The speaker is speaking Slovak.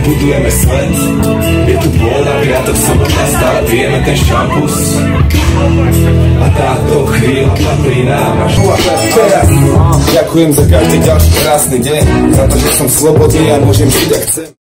budujeme svet. Je tu vôľa, viatok som stále pijeme ten šampus. A táto chvíľa patrí nám až teraz. Ďakujem za každý ďalší krásny deň, za to, že som slobodný a môžem žiť, ak chcem.